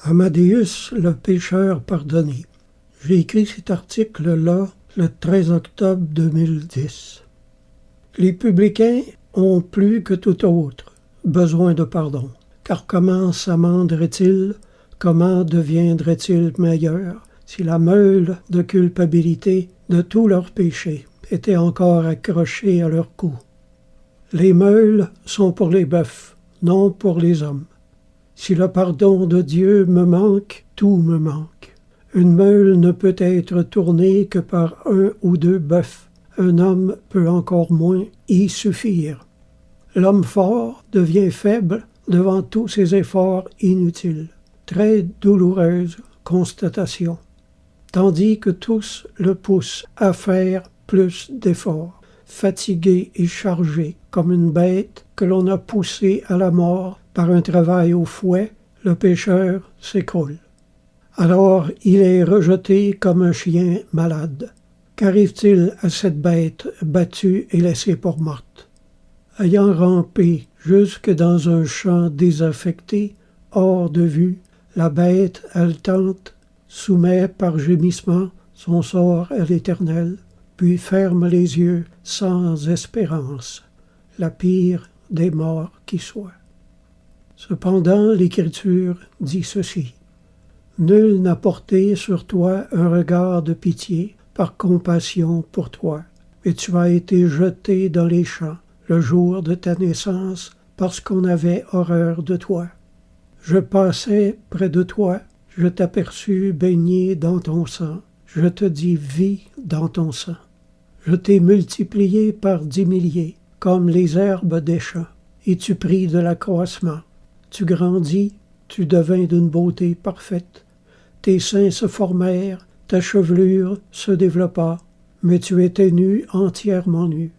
Amadeus, le pécheur pardonné. J'ai écrit cet article-là le 13 octobre 2010. Les publicains ont plus que tout autre besoin de pardon. Car comment s'amenderait-il, comment deviendrait-il meilleur si la meule de culpabilité de tous leurs péchés était encore accrochée à leur cou? Les meules sont pour les bœufs, non pour les hommes. Si le pardon de Dieu me manque, tout me manque. Une meule ne peut être tournée que par un ou deux bœufs. Un homme peut encore moins y suffire. L'homme fort devient faible devant tous ses efforts inutiles. Très douloureuse constatation. Tandis que tous le poussent à faire plus d'efforts, fatigué et chargé comme une bête que l'on a poussée à la mort par un travail au fouet, le pécheur s'écroule. Alors il est rejeté comme un chien malade. Qu'arrive-t-il à cette bête battue et laissée pour morte? Ayant rampé jusque dans un champ désaffecté, hors de vue, la bête haletante soumet par gémissement son sort à l'Éternel, puis ferme les yeux sans espérance, la pire des morts qui soit. Cependant, l'Écriture dit ceci: Nul n'a porté sur toi un regard de pitié par compassion pour toi, et tu as été jeté dans les champs le jour de ta naissance parce qu'on avait horreur de toi. Je passais près de toi, je t'aperçus baigné dans ton sang, je te dis vis dans ton sang. Je t'ai multiplié par 10 milliers, comme les herbes des champs, et tu pris de l'accroissement. Tu grandis, tu devins d'une beauté parfaite. Tes seins se formèrent, ta chevelure se développa, mais tu étais nu, entièrement nu.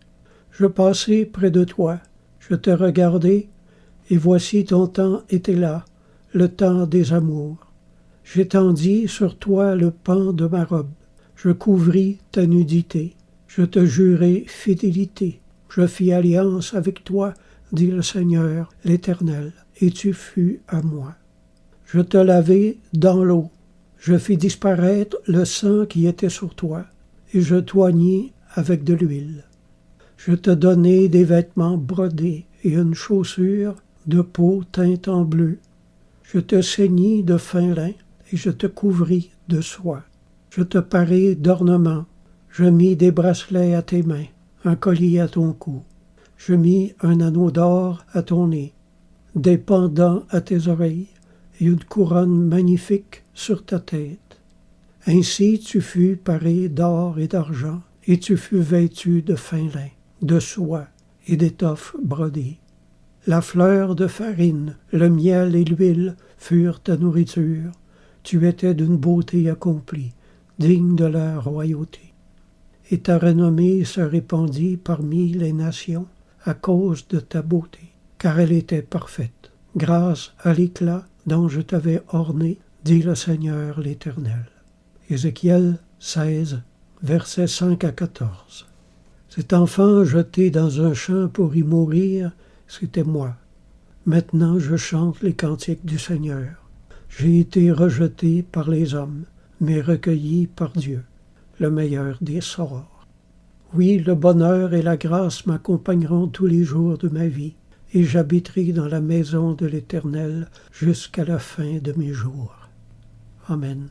Je passai près de toi, je te regardai, et voici ton temps était là, le temps des amours. J'étendis sur toi le pan de ma robe, je couvris ta nudité, je te jurai fidélité, je fis alliance avec toi, dit le Seigneur, l'Éternel, et tu fus à moi. Je te lavai dans l'eau, je fis disparaître le sang qui était sur toi, et je t'oignis avec de l'huile. Je te donnai des vêtements brodés et une chaussure de peau teinte en bleu. Je te ceignis de fin lin et je te couvris de soie. Je te parai d'ornements, je mis des bracelets à tes mains, un collier à ton cou. Je mis un anneau d'or à ton nez, des pendants à tes oreilles et une couronne magnifique sur ta tête. Ainsi tu fus paré d'or et d'argent, et tu fus vêtu de fin lin, de soie et d'étoffes brodées. La fleur de farine, le miel et l'huile furent ta nourriture. Tu étais d'une beauté accomplie, digne de la royauté. Et ta renommée se répandit parmi les nations à cause de ta beauté, car elle était parfaite, grâce à l'éclat dont je t'avais orné, dit le Seigneur l'Éternel. Ézéchiel 16, versets 5 à 14. Cet enfant jeté dans un champ pour y mourir, c'était moi. Maintenant je chante les cantiques du Seigneur. J'ai été rejeté par les hommes, mais recueilli par Dieu, le meilleur des sorts. Oui, le bonheur et la grâce m'accompagneront tous les jours de ma vie, et j'habiterai dans la maison de l'Éternel jusqu'à la fin de mes jours. Amen.